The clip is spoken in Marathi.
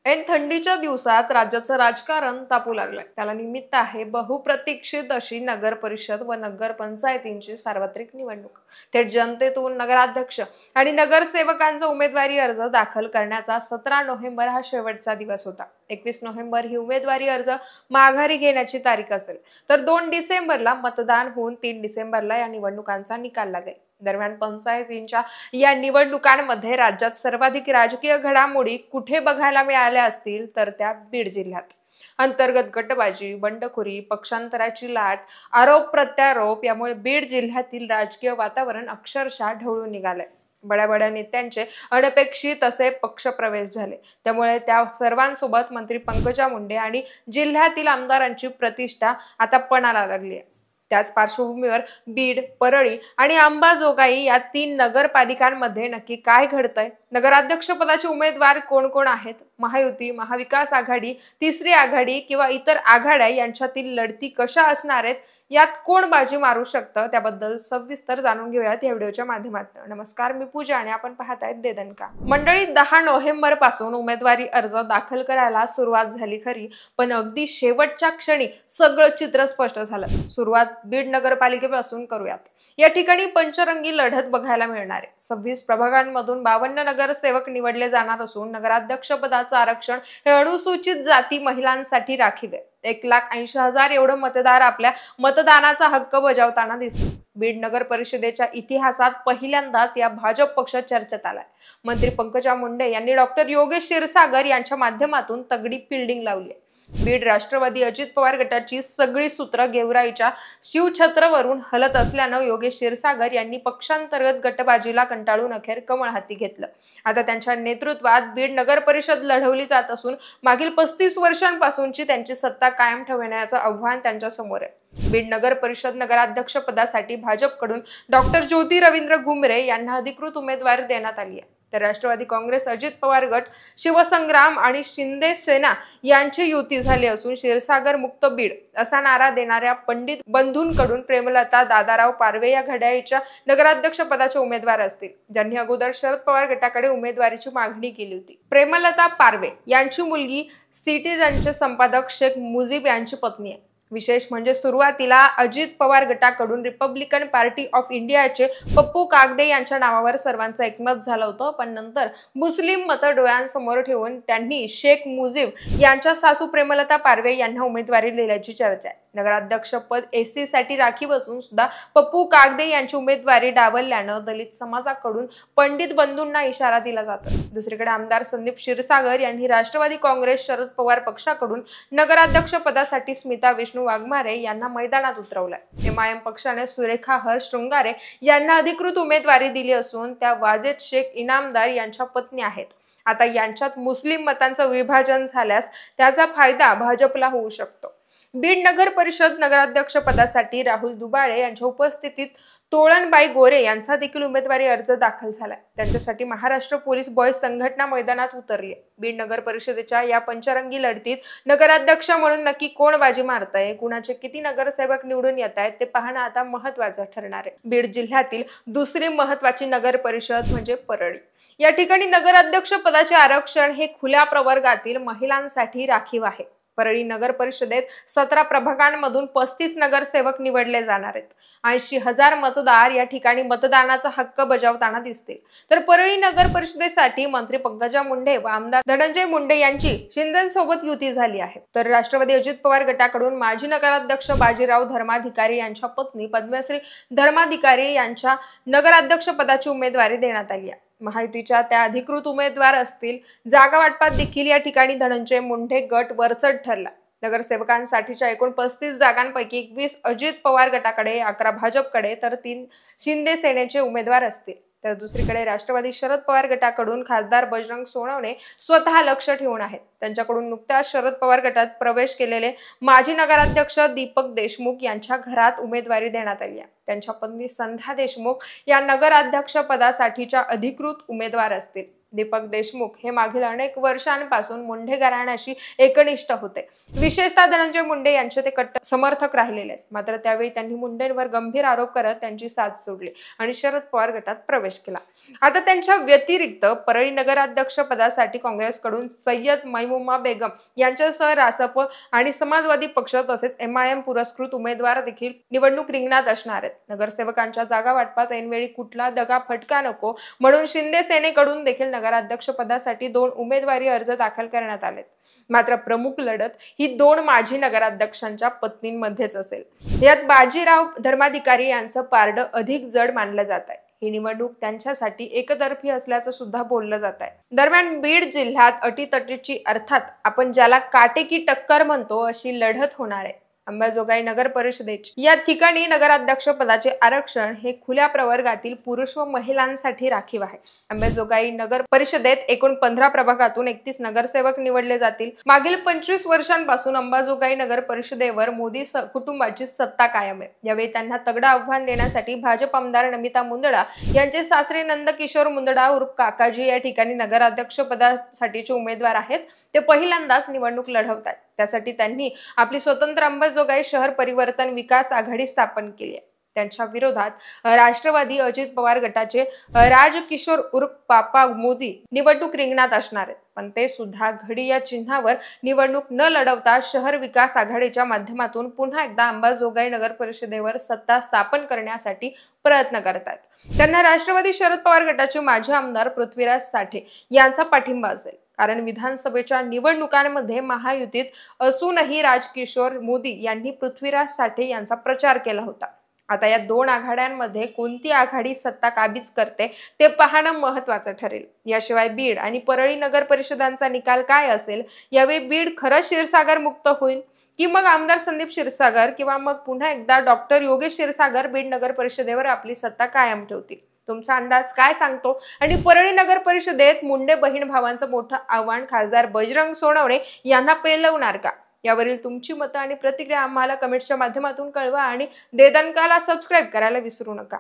ऐन थंडीच्या दिवसात राज्याचं राजकारण तापू लागलंय। त्याला निमित्त आहे बहुप्रतीक्षित अशी नगर परिषद व नगर पंचायतींची सार्वत्रिक निवडणूक। थेट जनतेतून नगराध्यक्ष आणि नगरसेवकांचा उमेदवारी अर्ज दाखल करण्याचा 17 नोव्हेंबर हा शेवटचा दिवस होता। 21 नोव्हेंबर ही उमेदवारी अर्ज माघारी घेण्याची तारीख असेल, तर 2 डिसेंबरला मतदान होऊन 3 डिसेंबरला या निवडणुकांचा निकाल लागेल। दरम्यान पंचायतींच्या या निवडणुकांमध्ये राज्यात सर्वाधिक राजकीय घडामोडी कुठे बघायला मिळाल्या असतील तर त्या बीड जिल्ह्यात। अंतर्गत गटबाजी, बंडखोरी, पक्षांतराची लाट, आरोप प्रत्यारोप यामुळे बीड जिल्ह्यातील राजकीय वातावरण अक्षरशः ढवळून निघालंय। बड्या नेत्यांचे अनपेक्षित असे पक्षप्रवेश झाले, त्यामुळे त्या सर्वांसोबत मंत्री पंकजा मुंडे आणि जिल्ह्यातील आमदारांची प्रतिष्ठा आता पणाला लागली आहे। त्याच पार्श्वभूमीवर बीड, परळी आणि अंबाजोगाई या 3 नगरपालिकांमध्ये नक्की काय घडतंय? नगराध्यक्षपदाचे उमेदवार कोण कोण आहेत? महायुती, महाविकास आघाडी, तिसरी आघाडी किंवा इतर आघाड्या यांच्यातील लढती कशा असणार आहेत? यात कोण बाजी मारू शकतं? त्याबद्दल सविस्तर जाणून घेऊयात या व्हिडिओच्या माध्यमातून। नमस्कार, मी पूजा आणि आपण पाहतायत देदनका। मंडळी, 10 नोव्हेंबर पासून उमेदवारी अर्ज दाखल करायला सुरुवात झाली खरी, पण अगदी शेवटच्या क्षणी सगळं चित्र स्पष्ट झालं। सुरुवात बीड नगरपालिकेपासून करूयात। या ठिकाणी पंचरंगी लढत बघायला मिळणार आहे। 26 प्रभागांमधून 52 नगरसेवक निवडले जाणार असून नगराध्यक्ष पदाचं आरक्षण हे अनुसूचित जाती महिलांसाठी राखीव आहे। 1,80,000 एवढं मतदार आपल्या मतदानाचा हक्क बजावताना दिसतील। बीड नगर परिषदेच्या इतिहासात पहिल्यांदाच या भाजप पक्ष चर्चेत आलाय। मंत्री पंकजा मुंडे यांनी डॉक्टर योगेश क्षीरसागर यांच्या माध्यमातून तगडी फिल्डिंग लावली आहे। बीड राष्ट्रवादी अजित पवार गटाची सगळी सूत्र गेवराईच्या शिवछत्रवरून हलत असल्यानं योगेश क्षीरसागर यांनी पक्षांतर्गत गटबाजीला कंटाळून अखेर कमळ हाती घेतलं। आता त्यांच्या नेतृत्वात बीड नगर परिषद लढवली जात असून मागील 35 वर्षांपासूनची त्यांची सत्ता कायम ठेवण्याचं आव्हान त्यांच्या समोर आहे। बीड नगर परिषद नगराध्यक्ष पदासाठी भाजपकडून डॉक्टर ज्योती रवींद्र घुमरे यांना अधिकृत उमेदवारी देण्यात आली आहे। तर राष्ट्रवादी काँग्रेस, अजित पवार गट, शिवसंग्राम आणि शिंदे सेना यांची युती झाली असून क्षीरसागर मुक्त बीड असा नारा देणाऱ्या पंडित बंधूंकडून प्रेमलता दादाराव पारवे या घड्याळीच्या नगराध्यक्ष पदाचे उमेदवार असतील, ज्यांनी अगोदर शरद पवार गटाकडे उमेदवारीची मागणी केली होती। प्रेमलता पारवे यांची मुलगी सिटीजनचे संपादक शेख मुजीब यांची पत्नी आहे। विशेष म्हणजे सुरुवातीला अजित पवार गटाकडून रिपब्लिकन पार्टी ऑफ इंडियाचे पप्पू कागदे यांच्या नावावर सर्वांचं एकमत झालं होतं, पण नंतर मुस्लिम मतं डोळ्यांसमोर ठेवून त्यांनी शेख मुजीब यांच्या सासू प्रेमलता पारवे यांना उमेदवारी दिल्याची चर्चा आहे। नगराध्यक्ष पद एससी साठी राखीव असून सुद्धा पप्पू कागदे यांची उमेदवारी डावलल्यानं दलित समाजाकडून पंडित बंधूंना इशारा दिला जातो। दुसरीकडे आमदार संदीप क्षीरसागर यांनी राष्ट्रवादी काँग्रेस, शरद पवार पक्षाकडून नगराध्यक्ष पदासाठी स्मिता विष्णू वाघमारे यांना मैदानात उतरवलंय। एमआयएम पक्षाने सुरेखा हर्ष शृंगारे यांना अधिकृत उमेदवारी दिली असून त्या वाजेद शेख इनामदार यांच्या पत्नी आहेत। आता यांच्यात मुस्लिम मतांचं विभाजन झाल्यास त्याचा फायदा भाजपला होऊ शकतो। बीड नगर परिषद नगराध्यक्ष पदासाठी राहुल दुबाळे यांच्या उपस्थितीत तोळणबाई गोरे यांचा देखील उमेदवारी अर्ज दाखल झालाय। त्यांच्यासाठी महाराष्ट्र पोलीस बॉयज संघटना मैदानात उतरली आहे। बीड नगर परिषदेच्या या पंचरंगी लढतीत नगराध्यक्ष म्हणून नक्की कोण बाजी मारतंय, कुणाचे किती नगरसेवक निवडून येत आहेत ते पाहणं आता महत्त्वाचं ठरणार आहे। बीड जिल्ह्यातील दुसरी महत्त्वाची नगर परिषद म्हणजे परळी। या ठिकाणी नगराध्यक्ष पदाचे आरक्षण हे खुल्या प्रवर्गातील महिलांसाठी राखीव आहे। परळी नगर परिषदेत 17 प्रभागांमधून 35 नगरसेवक निवडले जाणार आहेत। 80,000 मतदार या ठिकाणी मतदानाचा हक्क बजावताना दिसतील। तर परळी नगर परिषदेसाठी मंत्री पंकजा मुंडे व आमदार धनंजय मुंडे यांची शिंदेसोबत युती झाली आहे। तर राष्ट्रवादी अजित पवार गटाकडून माजी नगराध्यक्ष बाजीराव धर्माधिकारी यांच्या पत्नी पद्मश्री धर्माधिकारी यांच्या नगराध्यक्ष पदाची उमेदवारी देण्यात आली आहे। महायुतीच्या त्या अधिकृत उमेदवार असतील। जागा वाटपात देखील या ठिकाणी धनंजय मुंडे गट वरचढ ठरला। नगरसेवकांसाठीच्या एकूण 35 जागांपैकी 21 अजित पवार गटाकडे, 11 भाजपकडे तर 3 शिंदे सेनेचे उमेदवार असतील। तर दुसरीकडे राष्ट्रवादी शरद पवार गटाकडून खासदार बजरंग सोनवणे स्वतः लक्ष ठेवून आहेत। त्यांच्याकडून नुकत्याच शरद पवार गटात प्रवेश केलेले माजी नगराध्यक्ष दीपक देशमुख यांच्या घरात उमेदवारी देण्यात आली आहे। त्यांच्या पत्नी संध्या देशमुख या नगराध्यक्ष पदासाठीच्या अधिकृत उमेदवार असतील। दीपक देशमुख हे मागील अनेक वर्षांपासून मुंडे घराण्याशी एकनिष्ठ होते. विशेषतः धनंजय मुंडे यांचे ते कट्टर समर्थक राहिलेले आहेत. मात्र त्यावेळी त्यांनी मुंडेंवर गंभीर आरोप करत त्यांची साथ सोडली आणि शरद पवार गटात प्रवेश केला. आता त्यांच्या व्यतिरिक्त परळी नगराध्यक्ष पदासाठी काँग्रेसकडून सय्यद मैमुमा बेगम यांच्यासह रासप आणि समाजवादी पक्ष तसेच MIM पुरस्कृत उमेदवार देखील निवडणूक रिंगणात असणार आहेत. नगरसेवकांच्या जागा वाटपात ऐनवेळी कुठला दगा फटका नको म्हणून शिंदे सेनेकडून देखील नगराध्यक्ष पदासाठी 2 उमेदवारी अर्ज दाखल करण्यात आलेत. मात्र प्रमुख लढत ही 2 माजी नगराध्यक्षांच्या पत्नींमध्येच असेल. यात बाजीराव धर्माधिकारी यांचं पारडं अधिक जड मानलं जात आहे. ही निवडणूक त्यांच्यासाठी एकतर्फी असल्याचं सुद्धा बोललं जात आहे. दरम्यान बीड जिल्ह्यात अटीतटीची अर्थात आपण ज्याला काटेकी टक्कर म्हणतो अशी लढत होणार आहे. अंबाजोगाई नगर परिषदेची या ठिकाणी नगराध्यक्ष पदाचे आरक्षण हे खुल्या प्रवर्गातील पुरुष व महिलांसाठी राखीव आहे. अंबाजोगाई नगर परिषदेत एकूण 15 प्रभागातून 31 नगरसेवक निवडले जातील. मागील 25 वर्षांपासून अंबाजोगाई नगर परिषदेवर मोदी कुटुंबाची सत्ता कायम आहे. यावेळी त्यांना तगडं आव्हान देण्यासाठी भाजप आमदार नमिता मुंदडा यांचे सासरे नंदकिशोर मुंदडा उर्फ काकाजी या ठिकाणी नगराध्यक्ष पदासाठीचे उमेदवार आहेत. ते पहिल्यांदाच निवडणूक लढवतात. त्यासाठी त्यांनी आपली स्वतंत्र अंबाजोगाई शहर परिवर्तन विकास आघाडी स्थापन केली आहे. त्यांच्या विरोधात राष्ट्रवादी अजित पवार गटाचे राजकिशोर उर्फ पापा मोदी निवडणूक रिंगणात असणार आहेत. पण ते सुद्धा घडी या चिन्हावर निवडणूक न लढवता शहर विकास आघाडीच्या माध्यमातून पुन्हा एकदा अंबाजोगाई नगर परिषदेवर सत्ता स्थापन करण्यासाठी प्रयत्न करतात. त्यांना राष्ट्रवादी शरद पवार गटाचे माजी आमदार पृथ्वीराज साठे यांचा पाठिंबा असेल. कारण विधानसभेच्या निवडणुकांमध्ये महायुतीत असूनही राजकिशोर मोदी यांनी पृथ्वीराज साठे यांचा प्रचार केला होता. आता या 2 आघाड्यांमध्ये कोणती आघाडी सत्ता काबीज करते ते पाहणं महत्वाचं ठरेल. याशिवाय बीड आणि परळी नगर परिषदांचा निकाल काय असेल, यावेळी बीड खरंच क्षीरसागर मुक्त होईल की मग आमदार संदीप क्षीरसागर किंवा मग पुन्हा एकदा डॉक्टर योगेश क्षीरसागर बीड नगर परिषदेवर आपली सत्ता कायम ठेवतील. तुमचा अंदाज काय सांगतो? आणि परळी नगर परिषदेत मुंडे बहीण भावांचं मोठं आव्हान खासदार बजरंग सोनवणे यांना पेलवणार का? यावरील तुमची मतं आणि प्रतिक्रिया आम्हाला कमेंट्सच्या माध्यमातून कळवा आणि दे दणकाला सबस्क्राईब करायला विसरू नका.